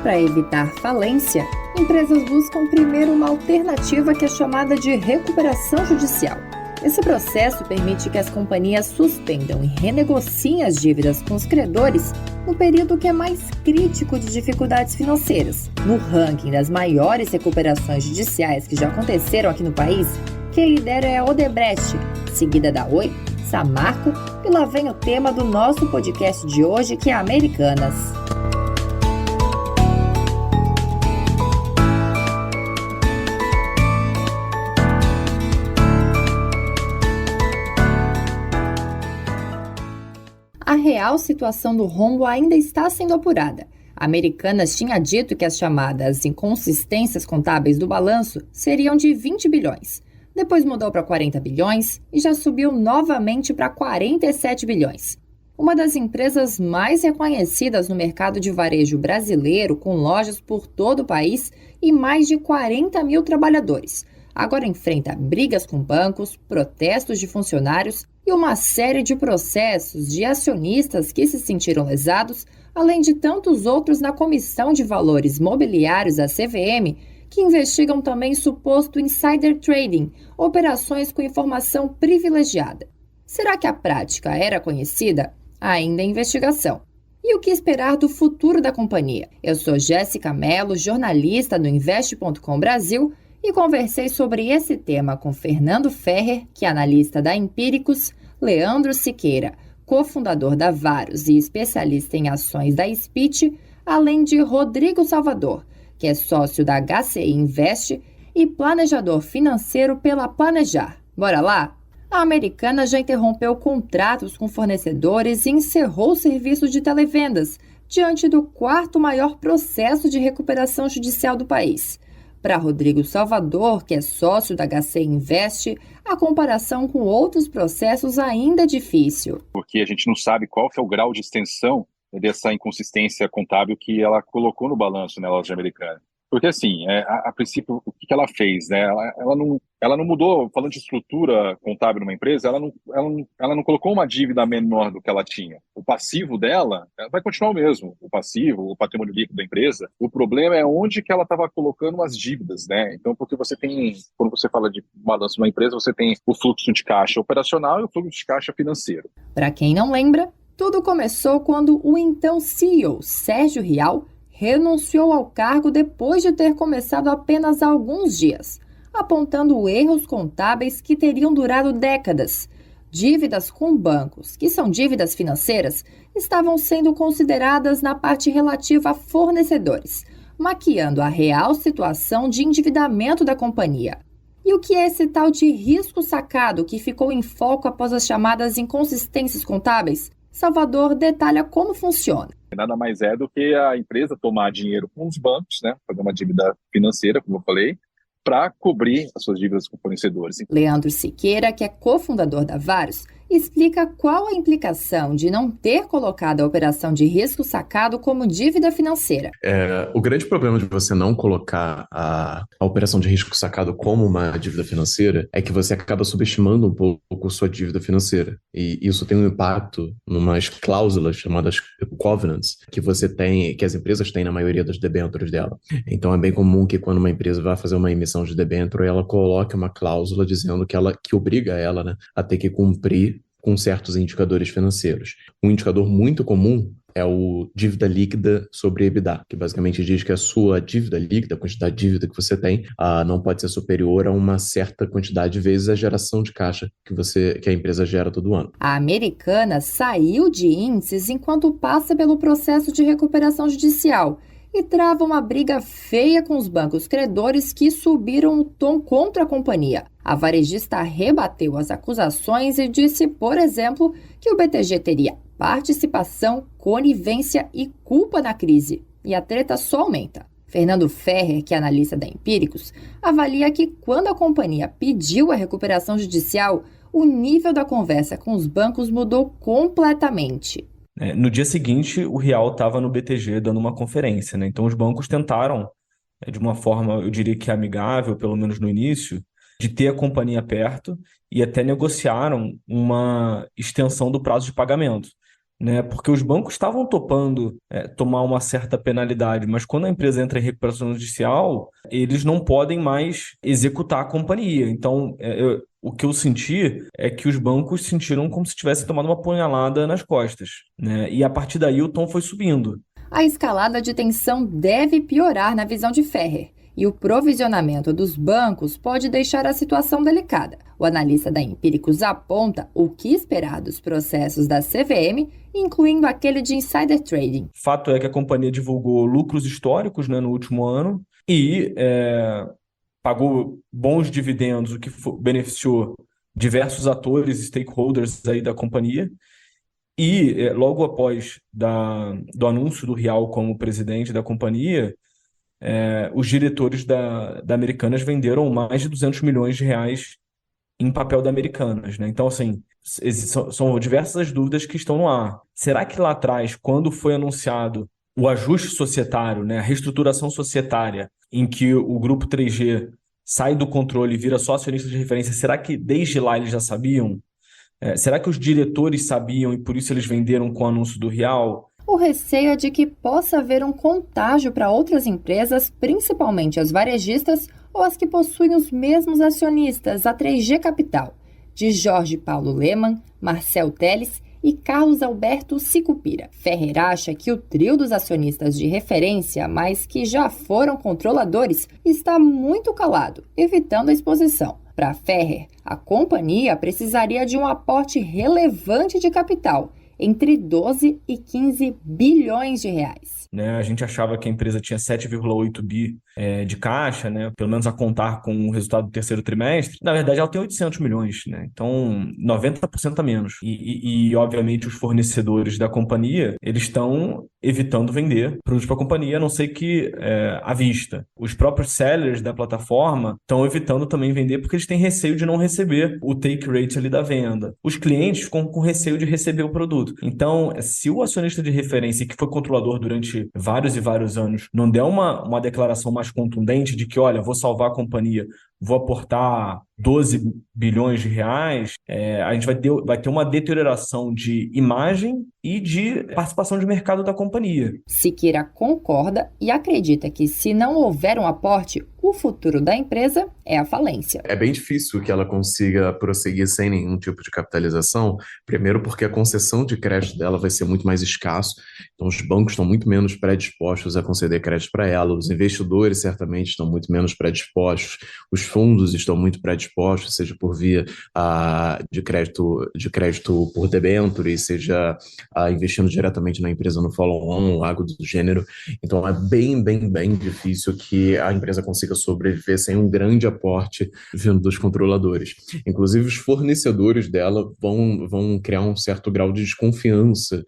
Para evitar falência, empresas buscam primeiro uma alternativa que é chamada de recuperação judicial. Esse processo permite que as companhias suspendam e renegociem as dívidas com os credores no período que é mais crítico de dificuldades financeiras. No ranking das maiores recuperações judiciais que já aconteceram aqui no país, quem lidera é a Odebrecht, seguida da Oi, Samarco, e lá vem o tema do nosso podcast de hoje, que é Americanas. A real situação do rombo ainda está sendo apurada. A Americanas tinha dito que as chamadas inconsistências contábeis do balanço seriam de 20 bilhões. Depois mudou para 40 bilhões e já subiu novamente para 47 bilhões. Uma das empresas mais reconhecidas no mercado de varejo brasileiro, com lojas por todo o país e mais de 40 mil trabalhadores. Agora enfrenta brigas com bancos, protestos de funcionários e uma série de processos de acionistas que se sentiram lesados, além de tantos outros na Comissão de Valores Mobiliários da CVM, que investigam também suposto insider trading, operações com informação privilegiada. Será que a prática era conhecida? Ainda em investigação. E o que esperar do futuro da companhia? Eu sou Jéssica Mello, jornalista do Investe.com Brasil, e conversei sobre esse tema com Fernando Ferrer, que é analista da Empíricos, Leandro Siqueira, cofundador da Varos e especialista em ações da SPIT, além de Rodrigo Salvador, que é sócio da HCI Invest e planejador financeiro pela Planejar. Bora lá? A Americanas já interrompeu contratos com fornecedores e encerrou o serviço de televendas, diante do quarto maior processo de recuperação judicial do país. Para Rodrigo Salvador, que é sócio da HCI Invest, a comparação com outros processos ainda é difícil. Porque a gente não sabe qual que é o grau de extensão dessa inconsistência contábil que ela colocou no balanço, né, loja americana. Porque, assim, a princípio, o que ela fez, né? Ela não mudou, falando de estrutura contábil numa empresa, ela não colocou uma dívida menor do que ela tinha. O passivo dela vai continuar o mesmo. O passivo, o patrimônio líquido da empresa. O problema é onde que ela estava colocando as dívidas, né? Então, porque você tem, quando você fala de balanço de uma empresa, você tem o fluxo de caixa operacional e o fluxo de caixa financeiro. Para quem não lembra, tudo começou quando o então CEO, Sérgio Rial, renunciou ao cargo depois de ter começado apenas há alguns dias, apontando erros contábeis que teriam durado décadas. Dívidas com bancos, que são dívidas financeiras, estavam sendo consideradas na parte relativa a fornecedores, maquiando a real situação de endividamento da companhia. E o que é esse tal de risco sacado que ficou em foco após as chamadas inconsistências contábeis? Salvador detalha como funciona. Nada mais é do que a empresa tomar dinheiro com os bancos, né, fazer uma dívida financeira, como eu falei, para cobrir as suas dívidas com fornecedores. Leandro Siqueira, que é cofundador da Varos, explica qual a implicação de não ter colocado a operação de risco sacado como dívida financeira. O grande problema de você não colocar a operação de risco sacado como uma dívida financeira é que você acaba subestimando um pouco sua dívida financeira. E isso tem um impacto numas cláusulas chamadas covenants que você tem, que as empresas têm na maioria das debêntures dela. Então é bem comum que quando uma empresa vai fazer uma emissão de debênture, ela coloque uma cláusula dizendo que obriga ela, né, a ter que cumprir com certos indicadores financeiros. Um indicador muito comum é o dívida líquida sobre EBITDA, que basicamente diz que a sua dívida líquida, a quantidade de dívida que você tem, não pode ser superior a uma certa quantidade vezes a geração de caixa que a empresa gera todo ano. A Americanas saiu de índices enquanto passa pelo processo de recuperação judicial e trava uma briga feia com os bancos credores que subiram o tom contra a companhia. A varejista rebateu as acusações e disse, por exemplo, que o BTG teria participação, conivência e culpa na crise. E a treta só aumenta. Fernando Ferrer, que é analista da Empíricos, avalia que quando a companhia pediu a recuperação judicial, o nível da conversa com os bancos mudou completamente. No dia seguinte, o Rial estava no BTG dando uma conferência, né? Então os bancos tentaram, de uma forma, eu diria que amigável, pelo menos no início, de ter a companhia perto e até negociaram uma extensão do prazo de pagamento. né? Porque os bancos estavam topando tomar uma certa penalidade, mas quando a empresa entra em recuperação judicial, eles não podem mais executar a companhia. Então, o que eu senti é que os bancos sentiram como se tivessem tomado uma punhalada nas costas, né? E a partir daí o tom foi subindo. A escalada de tensão deve piorar na visão de Ferrer, e o provisionamento dos bancos pode deixar a situação delicada. O analista da Empíricos aponta o que esperar dos processos da CVM, incluindo aquele de insider trading. Fato é que a companhia divulgou lucros históricos, né, no último ano e pagou bons dividendos, o que beneficiou diversos atores, stakeholders aí da companhia. E logo após do anúncio do Rial como presidente da companhia, os diretores da Americanas venderam mais de 200 milhões de reais em papel da Americanas, né? Então, assim, são diversas dúvidas que estão no ar. Será que lá atrás, quando foi anunciado o ajuste societário, né, a reestruturação societária, em que o grupo 3G sai do controle e vira só acionista de referência, será que desde lá eles já sabiam? Será que os diretores sabiam e por isso eles venderam com o anúncio do Rial? O receio é de que possa haver um contágio para outras empresas, principalmente as varejistas ou as que possuem os mesmos acionistas, a 3G Capital, de Jorge Paulo Lemann, Marcel Teles e Carlos Alberto Sicupira. Ferrer acha que o trio dos acionistas de referência, mas que já foram controladores, está muito calado, evitando a exposição. Para Ferrer, a companhia precisaria de um aporte relevante de capital, entre 12 e 15 bilhões de reais. Né, a gente achava que a empresa tinha 7,8 bi de caixa, né, pelo menos a contar com o resultado do terceiro trimestre. Na verdade, ela tem 800 milhões, né, então 90% a menos. E, obviamente, os fornecedores da companhia, eles estão evitando vender produtos para a companhia, a não ser que à vista. Os próprios sellers da plataforma estão evitando também vender porque eles têm receio de não receber o take rate ali da venda. Os clientes ficam com receio de receber o produto. Então, se o acionista de referência, que foi controlador durante vários e vários anos, não der uma declaração mais contundente de que, olha, vou salvar a companhia, vou aportar 12 bilhões de reais, a gente vai ter uma deterioração de imagem e de participação de mercado da companhia. Siqueira concorda e acredita que, se não houver um aporte, o futuro da empresa é a falência. É bem difícil que ela consiga prosseguir sem nenhum tipo de capitalização, primeiro porque a concessão de crédito dela vai ser muito mais escasso, então os bancos estão muito menos predispostos a conceder crédito para ela, os investidores certamente estão muito menos predispostos, os fundos estão muito predispostos, seja por via de crédito por debenture, seja investindo diretamente na empresa no follow-on, algo do gênero. Então é bem difícil que a empresa consiga sobreviver sem um grande aporte vindo dos controladores. Inclusive os fornecedores dela vão criar um certo grau de desconfiança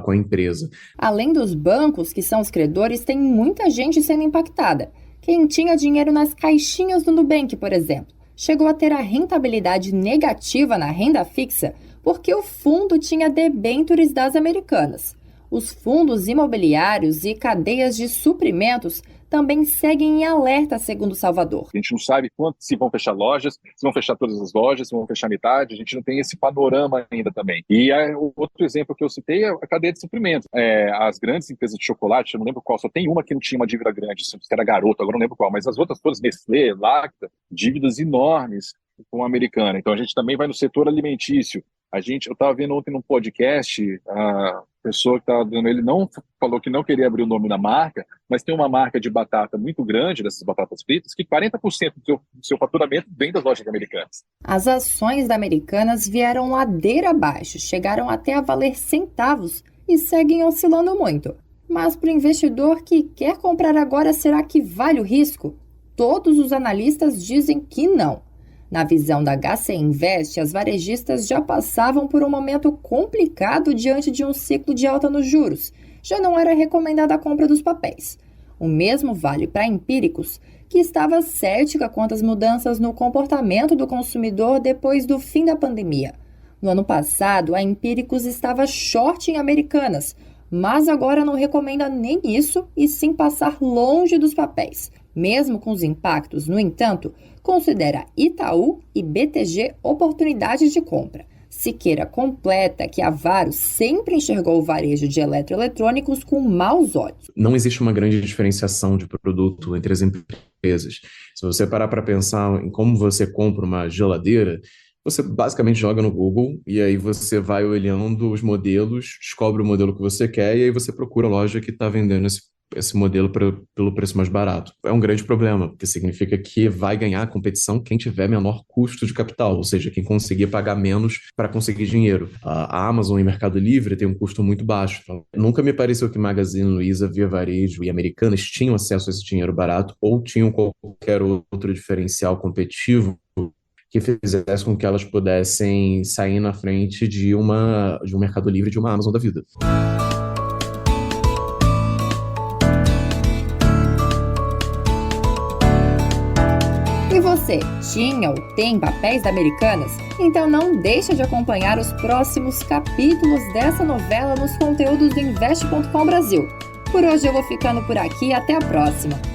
com a empresa. Além dos bancos, que são os credores, tem muita gente sendo impactada. Quem tinha dinheiro nas caixinhas do Nubank, por exemplo, chegou a ter a rentabilidade negativa na renda fixa porque o fundo tinha debêntures das Americanas. Os fundos imobiliários e cadeias de suprimentos também seguem em alerta, segundo Salvador. A gente não sabe se vão fechar lojas, se vão fechar todas as lojas, se vão fechar metade, a gente não tem esse panorama ainda também. E o outro exemplo que eu citei é a cadeia de suprimentos. As grandes empresas de chocolate, eu não lembro qual, só tem uma que não tinha uma dívida grande, se era Garoto, agora não lembro qual, mas as outras todas, Nestlé, Lacta, dívidas enormes com a Americana. Então a gente também vai no setor alimentício. Eu estava vendo ontem num podcast, a pessoa que estava dando, ele não falou que não queria abrir o nome da marca, mas tem uma marca de batata muito grande, dessas batatas fritas, que 40% do seu faturamento vem das lojas americanas. As ações da Americanas vieram ladeira abaixo, chegaram até a valer centavos e seguem oscilando muito. Mas para o investidor que quer comprar agora, será que vale o risco? Todos os analistas dizem que não. Na visão da HC Invest, as varejistas já passavam por um momento complicado diante de um ciclo de alta nos juros. Já não era recomendada a compra dos papéis. O mesmo vale para a Empíricos, que estava cética quanto às mudanças no comportamento do consumidor depois do fim da pandemia. No ano passado, a Empíricos estava short em Americanas, mas agora não recomenda nem isso e sim passar longe dos papéis. Mesmo com os impactos, no entanto, considera Itaú e BTG oportunidades de compra. Siqueira completa que a Varo sempre enxergou o varejo de eletroeletrônicos com maus olhos. Não existe uma grande diferenciação de produto entre as empresas. Se você parar para pensar em como você compra uma geladeira, você basicamente joga no Google e aí você vai olhando os modelos, descobre o modelo que você quer e aí você procura a loja que está vendendo esse modelo pelo preço mais barato. É um grande problema, porque significa que vai ganhar a competição quem tiver menor custo de capital, ou seja, quem conseguir pagar menos para conseguir dinheiro. A Amazon e Mercado Livre têm um custo muito baixo. Então, nunca me pareceu que Magazine Luiza, Via Varejo e Americanas tinham acesso a esse dinheiro barato ou tinham qualquer outro diferencial competitivo que fizesse com que elas pudessem sair na frente de um Mercado Livre e de uma Amazon da vida. E você, tinha ou tem papéis da Americanas? Então não deixa de acompanhar os próximos capítulos dessa novela nos conteúdos do Investe.com Brasil. Por hoje eu vou ficando por aqui, até a próxima!